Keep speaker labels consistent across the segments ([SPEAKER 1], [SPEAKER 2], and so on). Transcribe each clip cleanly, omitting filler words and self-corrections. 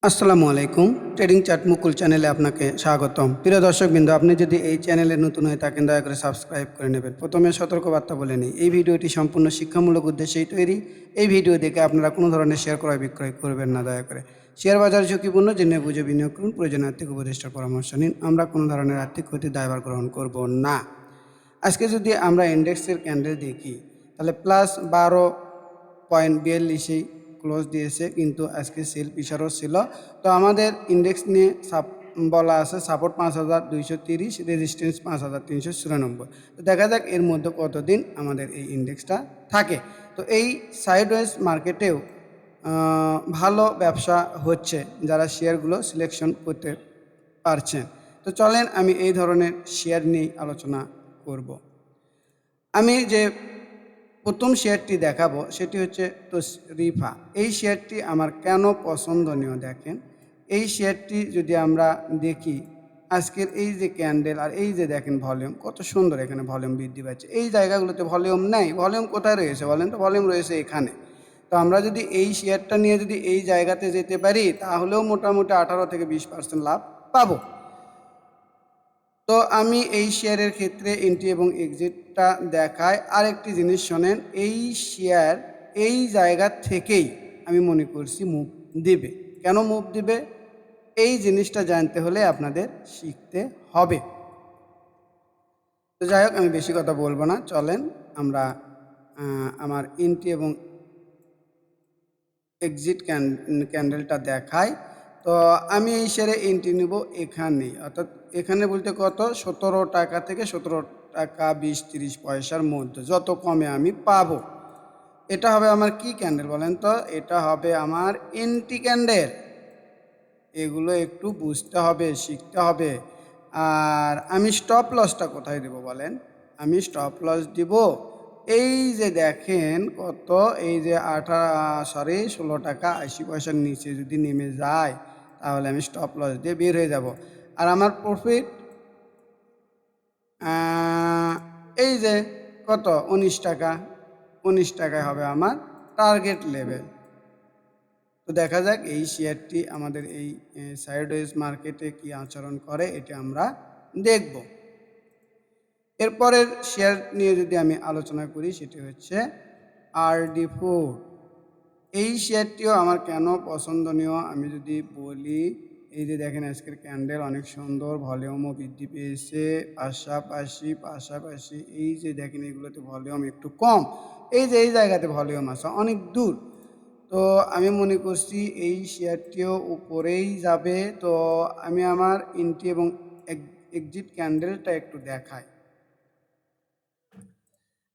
[SPEAKER 1] আসসালামু আলাইকুম। Trading chart মুকুল চ্যানেলে আপনাকে স্বাগতম। প্রিয় দর্শকবৃন্দ, আপনি যদি এই চ্যানেলে নতুন হয়ে থাকেন দয়া করে সাবস্ক্রাইব করে নেবেন। প্রথমে সতর্কবার্তা বলে নিই, এই ভিডিওটি সম্পূর্ণ শিক্ষামূলক উদ্দেশ্যেই তৈরি। এই ভিডিও দেখে আপনারা কোনো ধরনের শেয়ার ক্রয় বিক্রয় করবেন না দয়া করে। শেয়ার বাজার ঝুঁকিপূর্ণ, জেনে বুঝে বিনিয়োগ করুন। প্রয়োজনীয় আর্থিক উপদেষ্টার পরামর্শ নিন। আমরা কোনো ধরনের আর্থিক ক্ষতির দায়ভার গ্রহণ করব না। আজকে যদি আমরা ইন্ডেক্সের ক্যান্ডেল দেখি তাহলে +12.42 ক্লোজ দিয়েছে, কিন্তু আজকে সেল প্রেশারও ছিল। তো আমাদের ইন্ডেক্স নিয়ে বলা আছে সাপোর্ট 5230, রেজিস্ট্যান্স 5394। তো দেখা যাক এর মধ্যে কতদিন আমাদের এই ইন্ডেক্সটা থাকে। তো এই সাইডওয়েজ মার্কেটেও ভালো ব্যবসা হচ্ছে যারা শেয়ারগুলো সিলেকশন করতে পারছেন। তো চলেন আমি এই ধরনের শেয়ার নিয়ে আলোচনা করব। আমি যে প্রথম শেয়ারটি দেখাবো সেটি হচ্ছে তশরিফা। এই শেয়ারটি আমার কেন পছন্দনীয় দেখেন, এই শেয়ারটি যদি আমরা দেখি আজকের এই যে ক্যান্ডেল আর এই যে দেখেন ভলিউম কত সুন্দর, এখানে ভলিউম বৃদ্ধি পাচ্ছে। এই জায়গাগুলোতে ভলিউম নেই, ভলিউম কোথায় রয়েছে বলেন তো? ভলিউম রয়েছে এখানে। তো আমরা যদি এই শেয়ারটা নিয়ে যদি এই জায়গাতে যেতে পারি তাহলেও মোটামুটি 18 থেকে 20% লাভ পাবো। তো আমি এই শেয়ারের ক্ষেত্রে এন্ট্রি এবং এক্সিটটা দেখাই। আরেকটি জিনিস শোনেন, এই শেয়ার এই জায়গা থেকেই আমি মনে করছি মুভ দিবে। কেন মুভ দিবে এই জিনিসটা জানতে হলে আপনাদের শিখতে হবে। তো যাই হোক, আমি বেশি কথা বলবো না, চলেন আমরা আমার এন্ট্রি এবং এক্সিট ক্যান্ডেলটা দেখাই। তো আমি এই শেয়ারে এন্ট্রি নেব এখানে, অর্থাৎ এখানে বলতে কত, 17 টাকা থেকে 17 টাকা 20-30 পয়সার মধ্যে যত কমে আমি পাবো। এটা হবে আমার কি ক্যান্ডেল বলেন তো? এটা হবে আমার এন্ট্রি ক্যান্ডেল। এগুলো একটু বুঝতে হবে, শিখতে হবে। আর আমি স্টপ লসটা কোথায় দেব বলেন? আমি স্টপ লস দিব এই যে দেখেন কত, এই যে 16 টাকা 80 পয়সার নিচে যদি নেমে যায় তাহলে আমি স্টপ লস দিয়ে বের হয়ে যাব। আর আমার প্রফিট এই যে কত, 19 টাকা। 19 টাকায় হবে আমার টার্গেট লেভেল। তো দেখা যাক এই শেয়ারটি আমাদের এই সাইডওয়েজ মার্কেটে কি আচরণ করে, এটা আমরা দেখব। এরপরের শেয়ার নিয়ে যদি আমি আলোচনা করি সেটি হচ্ছে আরডি ফুড। এই শেয়ারটিও আমার কেন পছন্দনীয় আমি যদি বলি, এই যে দেখেন আজকের ক্যান্ডেল অনেক সুন্দর, ভলিউমও বৃদ্ধি পেয়েছে। পাশাপাশি এই যে দেখেন এগুলোতে ভলিউম একটু কম, এই যে এই জায়গাতে ভলিউম আছে অনেক দূর। তো আমি মনে করছি এই শেয়ারটিও উপরেই যাবে। তো আমি আমার এন্ট্রি এবং এক্সিট ক্যান্ডেলটা একটু দেখাই।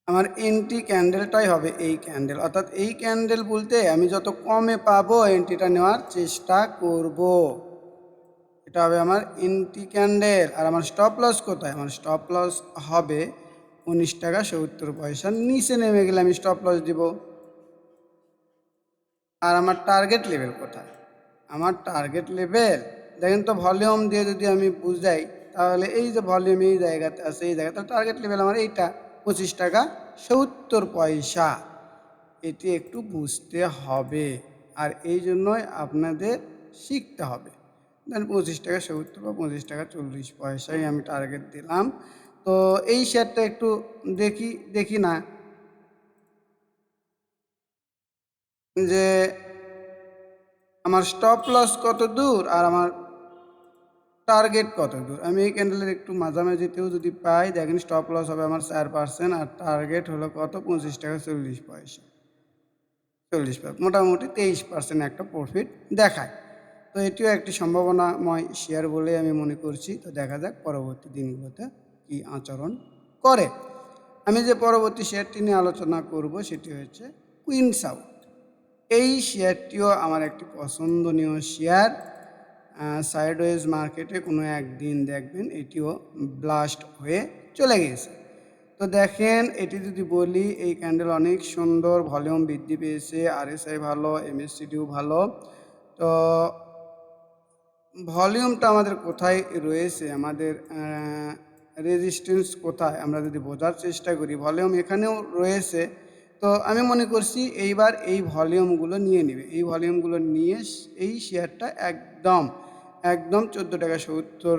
[SPEAKER 1] আমার এন্ট্রি ক্যান্ডেলটাই হবে এই ক্যান্ডেল, অর্থাৎ এই ক্যান্ডেল বলতে আমি যত কমে পাবো এন্ট্রিটা নেওয়ার চেষ্টা করব। এটা হবে আমার এন্ট্রি ক্যান্ডেল। আর আমার স্টপ লস কোথায়? আমার স্টপ লস হবে 19 টাকা 70 পয়সার নিচে নেমে গেলে আমি স্টপ লস দিব। আর আমার টার্গেট লেভেল কোথায়? আমার টার্গেট লেভেল দেখেন তো, ভলিউম দিয়ে যদি আমি বুঝাই তাহলে এই যে ভলিউম এই জায়গাতে আছে, এই জায়গাতে টার্গেট লেভেল আমার এইটা 25 টাকা 70 পয়সা। এটি একটু বুঝতে হবে আর এই জন্যই আপনাদের শিখতে হবে। দেন 25 টাকা 70 বা 25 টাকা 40 পয়সায় আমি টার্গেট দিলাম। তো এই শেয়ারটা একটু দেখি না যে আমার স্টপ লস কত দূর আর আমার টার্গেট কত দূর। আমি এই ক্যান্ডেলের একটু মাঝামাঝিতেও যদি পাই, দেখেন স্টপ লস হবে আমার 4% আর টার্গেট হলো কত, 25 টাকা 40 পয়সা। 40 মোটামুটি 23% একটা প্রফিট দেখায়। তো এটিও একটি সম্ভাবনাময় শেয়ার বলে আমি মনে করছি। তো দেখা যাক পরবর্তী দিনগুলোতে কি আচরণ করে। আমি যে পরবর্তী শেয়ারটি নিয়ে আলোচনা করব সেটি হচ্ছে কুইন সাউথ। এই শেয়ারটিও আমার একটি পছন্দনীয় শেয়ার। সাইডওয়েজ মার্কেটে কোনো একদিন দেখবেন এটিও ব্লাস্ট হয়ে চলে গেছে। তো দেখেন এটি যদি বলি, এই ক্যান্ডেল অনেক সুন্দর, ভলিউম বৃদ্ধি পেয়েছে, আরএসআই ভালো, এমএসসিডিও ভালো। তো ভলিউমটা আমাদের কোথায় রয়েছে, আমাদের রেজিস্ট্যান্স কোথায় আমরা যদি বোঝার চেষ্টা করি, ভলিউম এখানেও রয়েছে তো আমি মনে করছি এইবার এই ভলিউমগুলো নিয়ে নেবে, এই ভলিউমগুলো নিয়ে এই শেয়ারটা একদম একদম 14 টাকা 70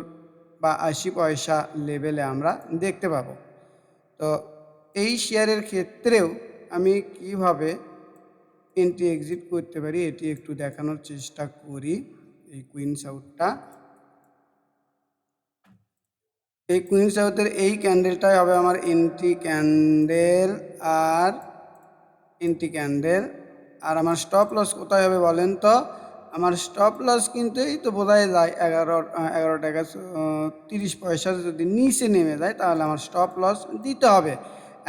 [SPEAKER 1] বা 80 পয়সা লেভেলে আমরা দেখতে পাবো। তো এই শেয়ারের ক্ষেত্রেও আমি কিভাবে এন্ট্রি এক্সিট করতে পারি এটি একটু দেখানোর চেষ্টা করি। এই কুইন্স আউটটা, এই কুইন্স আউটের এই ক্যান্ডেলটাই হবে আমার এন্ট্রি ক্যান্ডেল, আর এন্ট্রি ক্যান্ডেল। আর আমার স্টপ লস কোথায় হবে বলেন তো? আমার স্টপ লস কিন্তু এই তো বোঝাই যায় 11 টাকা 30 পয়সা যদি নিচে নেমে যায় তাহলে আমার স্টপ লস দিতে হবে।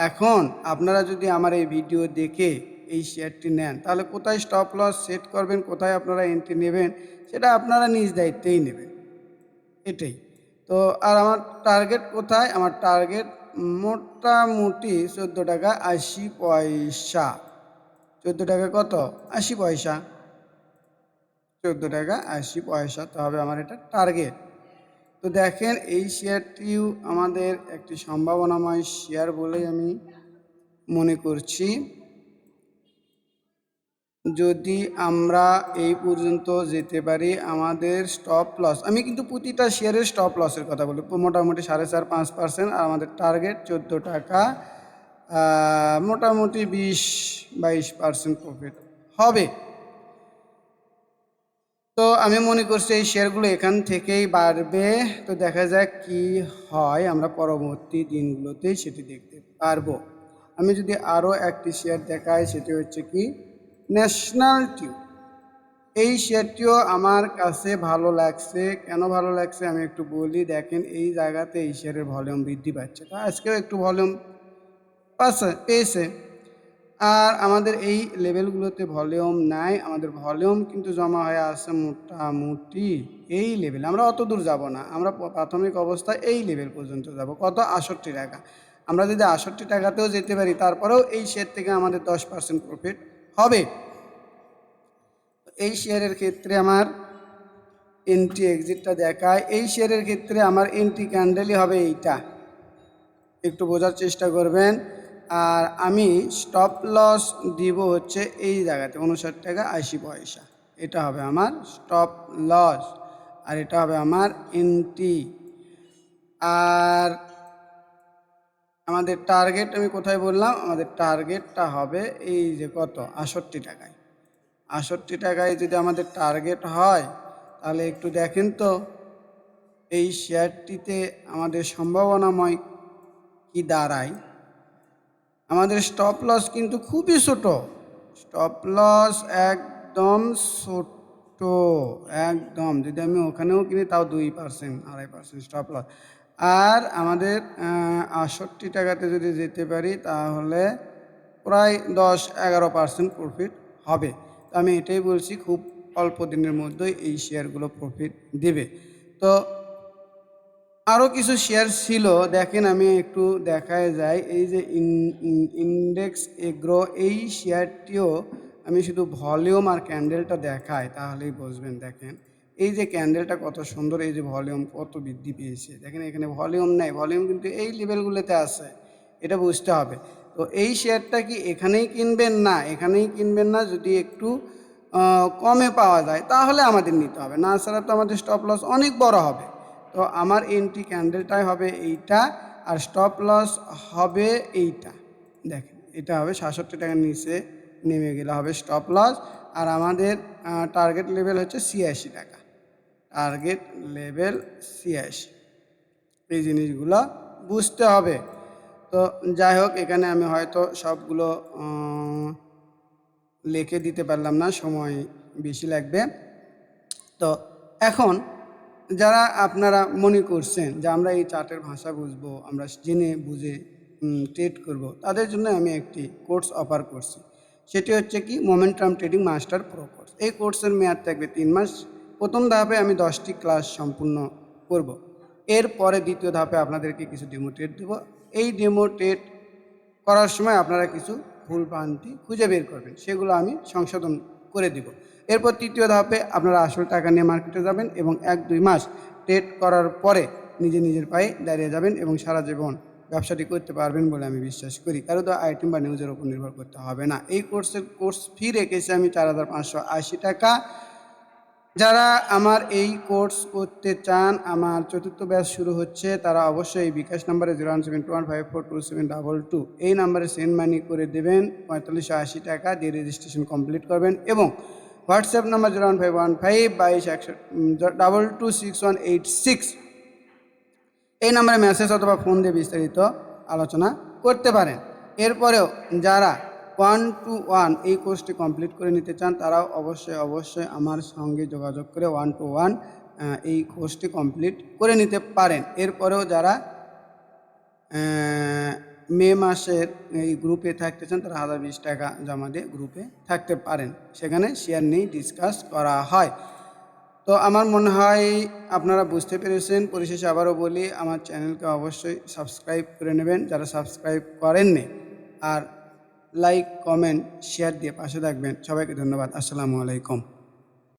[SPEAKER 1] এখন আপনারা যদি আমার এই ভিডিও দেখে এই শেয়ারটি নেন তাহলে কোথায় স্টপ লস সেট করবেন, কোথায় আপনারা এন্ট্রি নেবেন সেটা আপনারা নিজ দায়িত্বেই নেবেন, এটাই। তো আর আমার টার্গেট কোথায়? আমার টার্গেট মোটামুটি 14 টাকা 80 পয়সা। 14 টাকা কত? 80 পয়সা। 14 টাকা 80 পয়সা তো হবে আমার এটা টার্গেট। তো দেখেন এই শেয়ারটিও আমাদের একটি সম্ভাবনাময় শেয়ার বলেই আমি মনে করছি। যদি আমরা এই পর্যন্ত যেতে পারি আমাদের স্টপ লস, আমি কিন্তু প্রতিটা শেয়ারের স্টপ লসের কথা বলি, মোটামুটি 4.5-5%। আর আমাদের টার্গেট 14 টাকা, মোটামুটি 20-22% প্রফিট হবে। তো আমি মনে করছি এই শেয়ারগুলো এখান থেকেই বাড়বে। তো দেখা যাক কি হয়, আমরা পরবর্তী দিনগুলোতেই সেটি দেখতে পারবো। আমি যদি আরও একটি শেয়ার দেখাই সেটি হচ্ছে কি ন্যাশনাল টিউব। এই শেয়ারটিও আমার কাছে ভালো লাগছে। কেন ভালো লাগছে আমি একটু বলি। দেখেন এই জায়গাতে এই শেয়ারের ভলিউম বৃদ্ধি পাচ্ছে, তো আজকেও একটু ভলিউম পেয়েছে। আর আমাদের এই লেভেলগুলোতে ভলিউম নাই, আমাদের ভলিউম কিন্তু জমা হয়ে আছে মোটামুটি এই লেভেল। আমরা অত দূর যাব না, আমরা প্রাথমিক অবস্থায় এই লেভেল পর্যন্ত যাব। কত? 68 টাকা। আমরা যদি 68 টাকাতেও যেতে পারি তারপরেও এই শেয়ার থেকে আমাদের 10% প্রফিট হবে। এই শেয়ারের ক্ষেত্রে আমার এন্ট্রি এক্সিটটা দেখায়। এই শেয়ারের ক্ষেত্রে আমার এন্ট্রি ক্যান্ডেলই হবে এইটা, একটু বোঝার চেষ্টা করবেন। আর আমি স্টপ লস দিব হচ্ছে এই জায়গাতে 59 টাকা 80 পয়সা। এটা হবে আমার স্টপ লস, আর এটা হবে আমার এন্ট্রি। আর আমাদের টার্গেট আমি কোথায় বললাম? আমাদের টার্গেটটা হবে এই যে কত? 68 টাকায়। 68 টাকায় যদি আমাদের টার্গেট হয় তাহলে একটু দেখেন তো এই শেয়ারটিতে আমাদের সম্ভাবনাময় কি দাঁড়ায়। আমাদের স্টপ লস কিন্তু খুবই ছোট, স্টপ লস একদম ছোট, একদম। যদি আমি ওখানেও কিনি তাও 2% 2.5% স্টপ লস। আর আমাদের 68 টাকাতে যদি যেতে পারি তাহলে প্রায় 10-11% প্রফিট হবে। তো আমি এটাই বলছি খুব অল্প দিনের মধ্যেই এই শেয়ারগুলো প্রফিট দেবে। তো আরও কিছু শেয়ার ছিল, দেখেন আমি একটু দেখায় যাই। এই যে ইন্ডেক্স এগ্রো, এই শেয়ারটিও আমি শুধু ভলিউম আর ক্যান্ডেলটা দেখাই তাহলেই বুঝবেন। দেখেন এই যে ক্যান্ডেলটা কত সুন্দর, এই যে ভলিউম কত বৃদ্ধি পেয়েছে। দেখেন এখানে ভলিউম নেই, ভলিউম কিন্তু এই লেভেলগুলোতে আছে, এটা বুঝতে হবে। তো এই শেয়ারটা কি এখানেই কিনবেন? না, এখানেই কিনবেন না। যদি একটু কমে পাওয়া যায় তাহলে আমাদের নিতে হবে, না ছাড়া তো আমাদের স্টপ লস অনেক বড় হবে। তো আমার এন্ট্রি ক্যান্ডেলটাই হবে এইটা, আর স্টপ লস হবে এইটা। দেখেন এটা হবে 67 টাকার নিচে নেমে গেলে হবে স্টপ লস। আর আমাদের টার্গেট লেভেল হচ্ছে 86 টাকা, টার্গেট লেভেল 86। এই জিনিসগুলো বুঝতে হবে। তো যাই হোক, এখানে আমি হয়তো সবগুলো লিখে দিতে পারলাম না, সময় বেশি লাগবে। তো এখন যারা আপনারা মনে করছেন যে আমরা এই চার্টের ভাষা বুঝবো, আমরা জেনে বুঝে ট্রেড করব, তাদের জন্য আমি একটি কোর্স অফার করছি। সেটি হচ্ছে কি momentum trading master pro course. এই কোর্সের মেয়াদ থাকবে 3 মাস। প্রথম ধাপে আমি 10টি ক্লাস সম্পূর্ণ করব। এরপরে দ্বিতীয় ধাপে আপনাদেরকে কিছু ডেমো ট্রেড দেবো। এই ডেমো ট্রেড করার সময় আপনারা কিছু ভুল ভ্রান্তি খুঁজে বের করবেন, সেগুলো আমি সংশোধন করে দেব। এরপর তৃতীয় ধাপে আপনারা আসল টাকা নিয়ে মার্কেটে যাবেন এবং 1-2 মাস ট্রেড করার পরে নিজের পায়ে দাঁড়িয়ে যাবেন এবং সারা জীবন ব্যবসাটি করতে পারবেন বলে আমি বিশ্বাস করি। কারো তো আইটেম বা নিউজের উপর নির্ভর করতে হবে না। এই কোর্স ফি রেখেছি আমি 4,580 টাকা। যারা আমার এই কোর্স করতে চান, আমার চতুর্থ ব্যাচ শুরু হচ্ছে, তারা অবশ্যই এই বিকাশ নাম্বারে 01721542722 এই নাম্বারে সেন্ড মানি করে দেবেন 4580 টাকা দিয়ে রেজিস্ট্রেশন কমপ্লিট করবেন। এবং হোয়াটসঅ্যাপ নাম্বার 01515226186 এই নাম্বারে মেসেজ অথবা ফোন দিয়ে বিস্তারিত আলোচনা করতে পারেন। এরপরেও যারা 1-to-1 এই কোর্সটি কমপ্লিট করে নিতে চান, তারাও অবশ্যই আমার সঙ্গে যোগাযোগ করে 1-to-1 এই কোর্সটি কমপ্লিট করে নিতে পারেন। এরপরেও যারা মে মাসের এই গ্রুপে থাকতে চান, তারা 1020 টাকা জমা দিয়ে গ্রুপে থাকতে পারেন। সেখানে শেয়ার নিয়ে ডিসকাস করা হয়। তো আমার মনে হয় আপনারা বুঝতে পেরেছেন। পরিশেষে আবারও বলি, আমার চ্যানেলকে অবশ্যই সাবস্ক্রাইব করে নেবেন যারা সাবস্ক্রাইব করেননি, আর লাইক, কমেন্ট, শেয়ার দিয়ে পাশে থাকবেন। সবাইকে ধন্যবাদ। আসসালামু আলাইকুম।